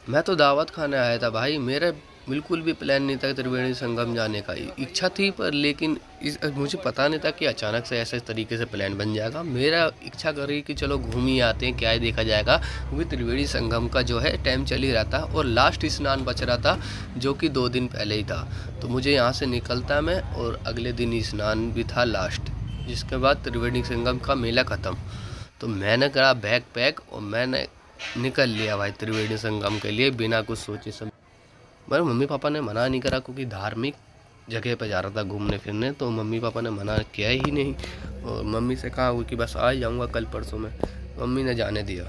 मैं तो दावत खाने आया था भाई। मेरा बिल्कुल भी प्लान नहीं था त्रिवेणी संगम जाने का। इच्छा थी पर लेकिन मुझे पता नहीं था कि अचानक से ऐसे तरीके से प्लान बन जाएगा। मेरा इच्छा कर रही कि चलो घूम ही आते हैं, क्या ही देखा जाएगा। क्योंकि त्रिवेणी संगम का जो है टाइम चल ही रहा था और लास्ट स्नान बच रहा था जो कि 2 दिन पहले ही था। तो मुझे यहाँ से निकलता मैं और अगले दिन ही स्नान भी था लास्ट, जिसके बाद त्रिवेणी संगम का मेला ख़त्म। तो मैंने करा बैग पैक और मैंने निकल लिया भाई त्रिवेणी संगम के लिए बिना कुछ सोचे समझे। मेरे मम्मी पापा ने मना नहीं करा क्योंकि धार्मिक जगह पे जा रहा था घूमने फिरने, तो मम्मी पापा ने मना किया ही नहीं। और मम्मी से कहा हुआ कि बस आ जाऊँगा कल परसों में, मम्मी ने जाने दिया।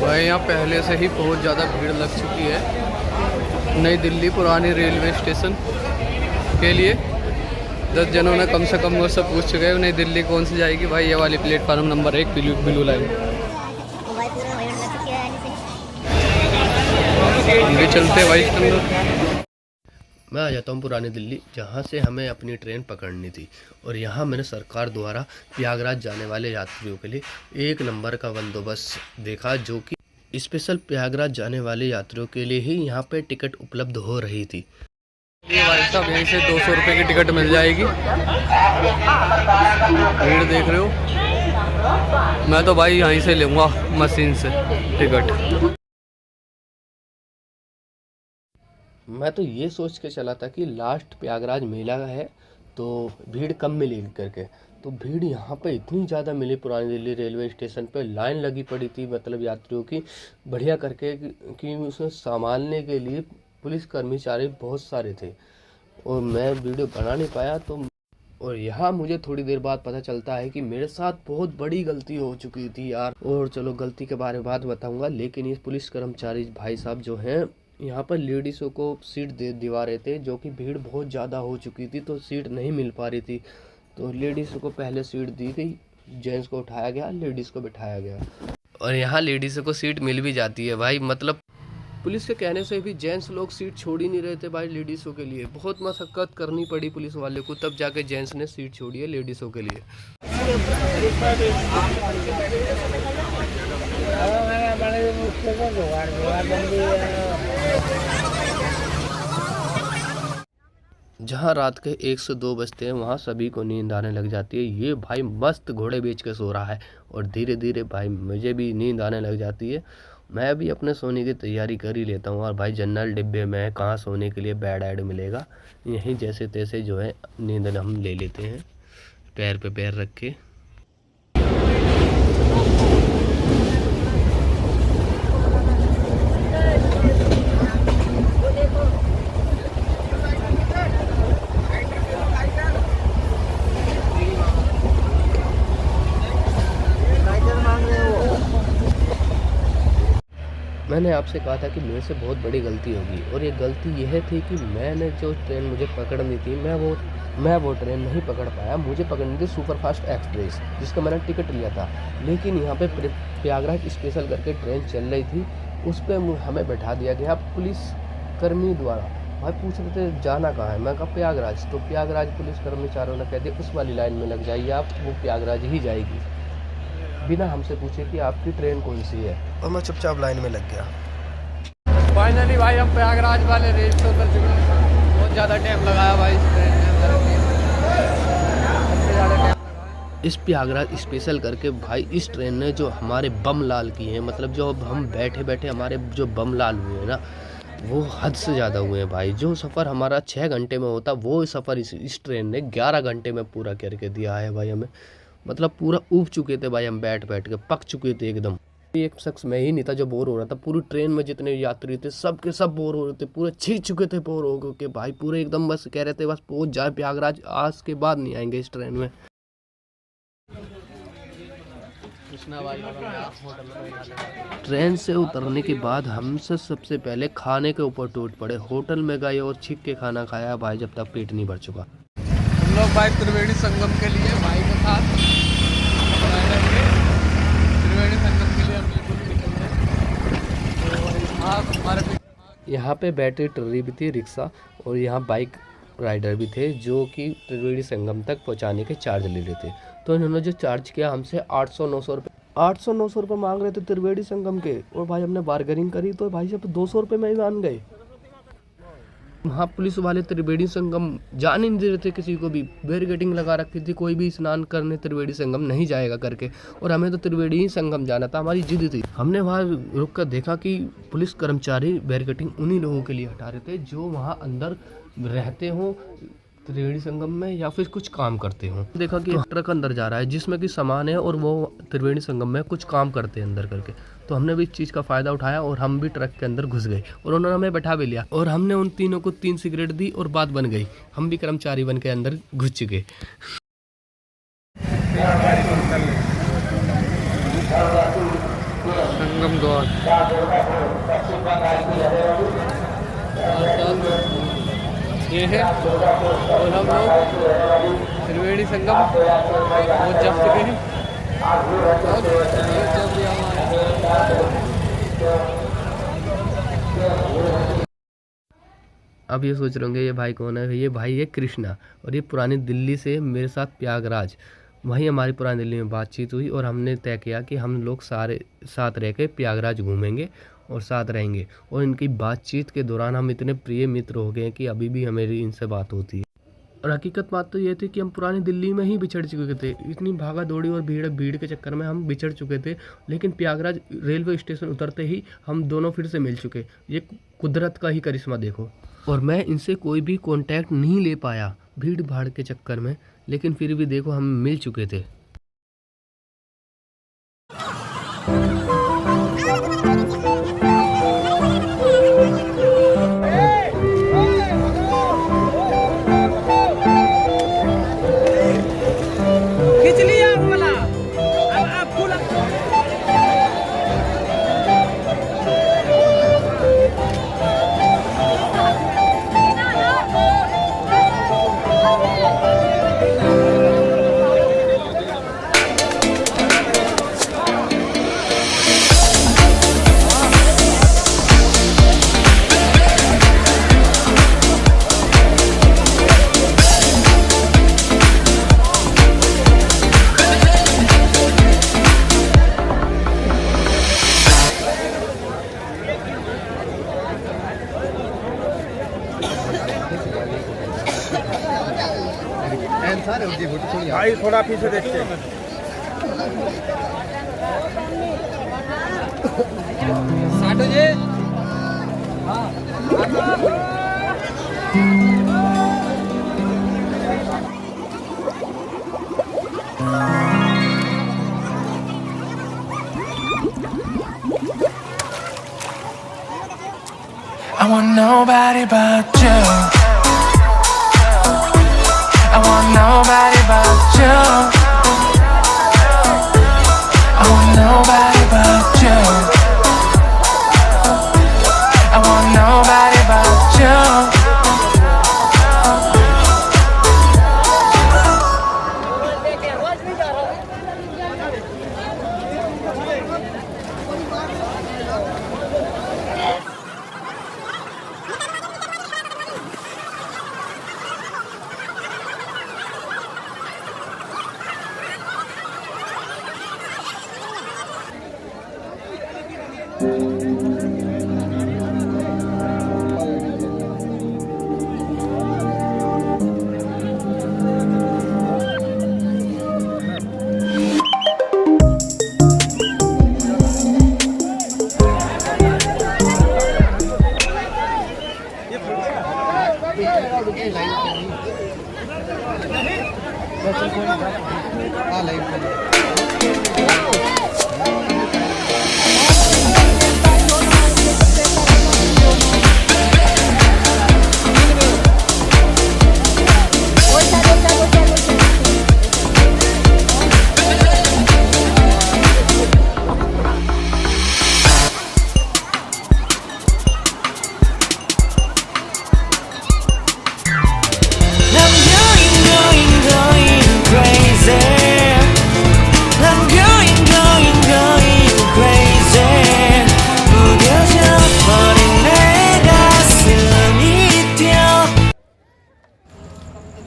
भाई यहाँ पहले से ही बहुत ज़्यादा भीड़ लग चुकी है नई दिल्ली पुरानी रेलवे स्टेशन के लिए। 10 जनों ने कम से कम वो सब पूछ चुके हैं नई दिल्ली कौन सी जाएगी। भाई ये वाली प्लेटफार्म नंबर 1 ब्लू लाइन ये चलते भाई इसके अंदर। मैं आ जाता हूँ पुरानी दिल्ली, जहाँ से हमें अपनी ट्रेन पकड़नी थी। और यहाँ मैंने सरकार द्वारा प्रयागराज जाने वाले यात्रियों के लिए 1 नंबर का बंदोबस्त देखा, जो कि स्पेशल प्रयागराज जाने वाले यात्रियों के लिए ही यहाँ पे टिकट उपलब्ध हो रही थी। ये भाई साहब यहीं से 200 रुपये की टिकट मिल जाएगी। भीड़ देख रहे हो, मैं तो भाई यहीं से लूँगा मशीन से टिकट। मैं तो ये सोच के चला था कि लास्ट प्रयागराज मेला है तो भीड़ कम मिलेगी करके। तो भीड़ यहाँ पे इतनी ज़्यादा मिली, पुरानी दिल्ली रेलवे स्टेशन पे लाइन लगी पड़ी थी मतलब यात्रियों की बढ़िया करके कि उसमें संभालने के लिए पुलिस कर्मचारी बहुत सारे थे। और मैं वीडियो बना नहीं पाया तो। और यहाँ मुझे थोड़ी देर बाद पता चलता है कि मेरे साथ बहुत बड़ी गलती हो चुकी थी यार। और चलो गलती के बारे में बात बताऊँगा, लेकिन ये पुलिस कर्मचारी भाई साहब जो हैं यहाँ पर लेडीज़ों को सीट दिवा रहे थे, जो कि भीड़ बहुत ज़्यादा हो चुकी थी तो सीट नहीं मिल पा रही थी। तो लेडीज़ को पहले सीट दी गई, जेंट्स को उठाया गया, लेडीज़ को बिठाया गया। और यहाँ लेडीज़ों को सीट मिल भी जाती है भाई, मतलब पुलिस के कहने से भी जेंट्स लोग सीट छोड़ ही नहीं रहे थे भाई लेडीज़ों के लिए। बहुत मशक्क़त करनी पड़ी पुलिस वाले को, तब जाके जेंट्स ने सीट छोड़ी है लेडीज़ों के लिए। जहाँ रात के 1 से 2 बजते हैं वहाँ सभी को नींद आने लग जाती है। ये भाई मस्त घोड़े बेच के सो रहा है और धीरे धीरे भाई मुझे भी नींद आने लग जाती है। मैं भी अपने सोने की तैयारी कर ही लेता हूँ। और भाई जनरल डिब्बे में कहाँ सोने के लिए बेड ऐड मिलेगा, यहीं जैसे तैसे जो है नींद हम ले लेते हैं पैर पे पैर रख के। मैंने आपसे कहा था कि मेरे से बहुत बड़ी गलती होगी, और ये गलती यह थी कि मैंने जो ट्रेन मुझे पकड़नी थी मैं वो ट्रेन नहीं पकड़ पाया। मुझे पकड़नी थी सुपरफास्ट एक्सप्रेस, जिसका मैंने टिकट लिया था। लेकिन यहाँ पे प्रयागराज स्पेशल करके ट्रेन चल रही थी, उस पर हमें बैठा दिया गया पुलिस कर्मी द्वारा। भाई पूछ रहे थे जाना कहाँ है, मैं कहा प्रयागराज। तो प्रयागराज पुलिस कर्मचारियों ने कह दिया उस वाली लाइन में लग जाइए आप, वो प्रयागराज ही जाएगी, बिना हमसे पूछे कि आपकी ट्रेन कौन सी है। और मैं चुपचाप लाइन में लग गया। फाइनली भाई हम प्रयागराज वाले रेल से उतर चुके हैं। बहुत ज़्यादा टाइम लगाया भाई इस ट्रेन में इस प्रयागराज स्पेशल करके भाई इस ट्रेन ने जो हमारे बम लाल किए हैं, मतलब जो अब हम बैठे बैठे हमारे जो बम लाल हुए हैं ना, वो हद से ज़्यादा हुए हैं भाई। जो सफ़र हमारा 6 घंटे में होता, वो सफ़र इस ट्रेन ने 11 घंटे में पूरा करके दिया है भाई हमें। मतलब पूरा ऊब चुके थे भाई हम, बैठ बैठ के पक चुके थे एकदम। एक शख्स मैं ही नहीं था जो बोर हो रहा था, पूरी ट्रेन में जितने यात्री थे सब के सब बोर हो रहे थे, पूरे छींच चुके थे बोर हो के भाई। पूरे एकदम बस कह रहे थे बस पहुंच जाए प्रयागराज, आज के बाद नहीं आएंगे इस ट्रेन में। ट्रेन से उतरने के बाद हम सबसे पहले खाने के ऊपर टूट पड़े। होटल में गए और छिप के खाना खाया भाई, जब तक पेट नहीं भर चुका। हम लोग भाई त्रिवेणी संगम के लिए भाई के साथ त्रिवेणी संगम के लिए हम बिल्कुल निकल रहे हैं। यहाँ पे बैटरी ट्रॉली भी थी, रिक्शा, और यहाँ बाइक राइडर भी थे जो कि त्रिवेणी संगम तक पहुँचाने के चार्ज ले रहे थे। तो इन्होंने जो चार्ज किया हमसे 800-900 रुपये 800-900 रुपये मांग रहे थे त्रिवेणी संगम के, और भाई हमने बार्गेनिंग करी तो भाई साहब 200 रुपये में ही मान गए। वहाँ पुलिस वाले त्रिवेणी संगम जाने नहीं दे रहे थे किसी को भी, बैरिकेडिंग लगा रखी थी, कोई भी स्नान करने त्रिवेणी संगम नहीं जाएगा करके, और हमें तो त्रिवेणी ही संगम जाना था, हमारी जिद थी। हमने वहाँ रुक कर देखा कि पुलिस कर्मचारी बैरिकेडिंग उन्हीं लोगों के लिए हटा रहे थे जो वहाँ अंदर रहते हों त्रिवेणी संगम में या फिर कुछ काम करते हों। देखा कि ट्रक अंदर जा रहा है जिसमें कि सामान है और वो त्रिवेणी संगम में कुछ काम करते हैं अंदर करके, तो हमने भी इस चीज़ का फ़ायदा उठाया और हम भी ट्रक के अंदर घुस गए और उन्होंने हमें बैठा भी लिया और हमने उन तीनों को 3 सिगरेट दी और बात बन गई, हम भी कर्मचारी बन के अंदर घुस चुके। संगम द्वार ये है और हम लोग त्रिवेणी संगम पहुँच जा चुके हैं। अब ये सोच रहे होंगे ये भाई कौन है, ये भाई है कृष्णा, और ये पुरानी दिल्ली से मेरे साथ प्रयागराज, वहीं हमारी पुरानी दिल्ली में बातचीत हुई और हमने तय किया कि हम लोग सारे साथ रह के प्रयागराज घूमेंगे और साथ रहेंगे, और इनकी बातचीत के दौरान हम इतने प्रिय मित्र हो गए कि अभी भी हमारी इनसे बात होती है। और हकीकत बात तो ये थी कि हम पुरानी दिल्ली में ही बिछड़ चुके थे, इतनी भागा दौड़ी और भीड़ के चक्कर में हम बिछड़ चुके थे, लेकिन प्रयागराज रेलवे स्टेशन उतरते ही हम दोनों फिर से मिल चुके। ये कुदरत का ही करिश्मा देखो। और मैं इनसे कोई भी कांटेक्ट नहीं ले पाया भीड़ भाड़ के चक्कर में, लेकिन फिर भी देखो हम मिल चुके थे। भाई थोड़ा पीछे देखते हैं। साटो जी I want nobody but you. I want nobody but you. I want nobody but you. I want nobody but you.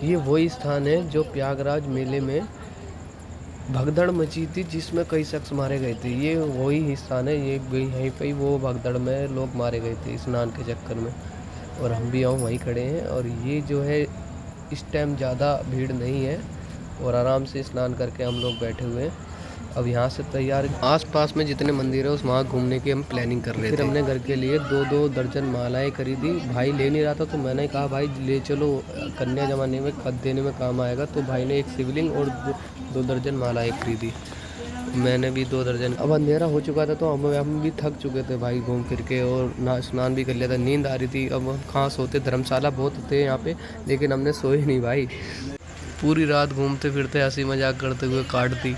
ये वही स्थान है जो प्रयागराज मेले में भगदड़ मची थी जिसमें कई शख्स मारे गए थे। ये वही स्थान है, ये यहीं पे ही वो भगदड़ में लोग मारे गए थे स्नान के चक्कर में। और हम भी यहाँ वहीं खड़े हैं और ये जो है इस टाइम ज़्यादा भीड़ नहीं है और आराम से स्नान करके हम लोग बैठे हुए हैं। अब यहाँ से तैयार आसपास में जितने मंदिर है उस वहाँ घूमने की हम प्लानिंग कर रहे थे। फिर हमने घर के लिए 2-2 दर्जन मालाएं खरीदी। भाई ले नहीं रहा था तो मैंने कहा भाई ले चलो, कन्या जमाने में खत देने में काम आएगा। तो भाई ने एक शिवलिंग और 2 दर्जन मालाएं खरीदी। मैंने भी 2 दर्जन। अब अंधेरा हो चुका था तो हम भी थक चुके थे भाई घूम फिर के, और ना स्नान भी कर लिया था, नींद आ रही थी। अब हम कहाँ सोते, धर्मशाला बहुत थे यहाँ पे, लेकिन हमने सोए नहीं भाई। पूरी रात घूमते फिरते हंसी मजाक करते हुए काट दी।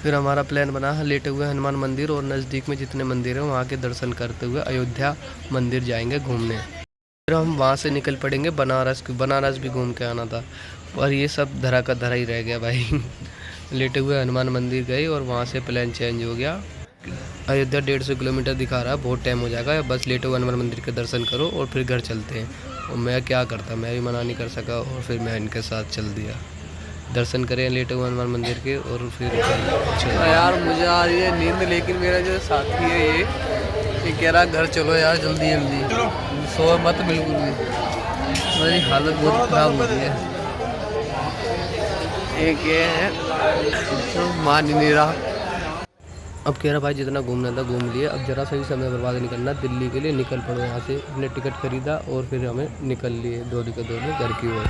फिर हमारा प्लान बना लेटे हुए हनुमान मंदिर और नज़दीक में जितने मंदिर हैं वहाँ के दर्शन करते हुए अयोध्या मंदिर जाएंगे घूमने। फिर हम वहाँ से निकल पड़ेंगे बनारस भी घूम के आना था, और ये सब धरा का धरा ही रह गया भाई। लेटे हुए हनुमान मंदिर गए और वहाँ से प्लान चेंज हो गया। अयोध्या 150 किलोमीटर दिखा रहा है, बहुत टाइम हो जाएगा, बस लेटे हुए हनुमान मंदिर के दर्शन करो और फिर घर चलते हैं। और मैं क्या करता, मैं भी मना नहीं कर सका और फिर मैं इनके साथ चल दिया। दर्शन करें लेटे हुए हनुमान मंदिर के और फिर यार मुझे आ रही है नींद, लेकिन मेरा जो साथी है ये कह रहा घर चलो यार जल्दी जल्दी, सो मत बिल्कुल भी, मेरी हालत बहुत ख़राब हो रही है। एक ये है तो मान ही नहीं रहा। अब कह रहा भाई जितना घूमना था घूम लिए, अब जरा सा भी समय बर्बाद नहीं करना, दिल्ली के लिए निकल पड़ो यहाँ से। हमने टिकट खरीदा और फिर हमें निकल लिए दौड़ के दौड़ घर की ओर।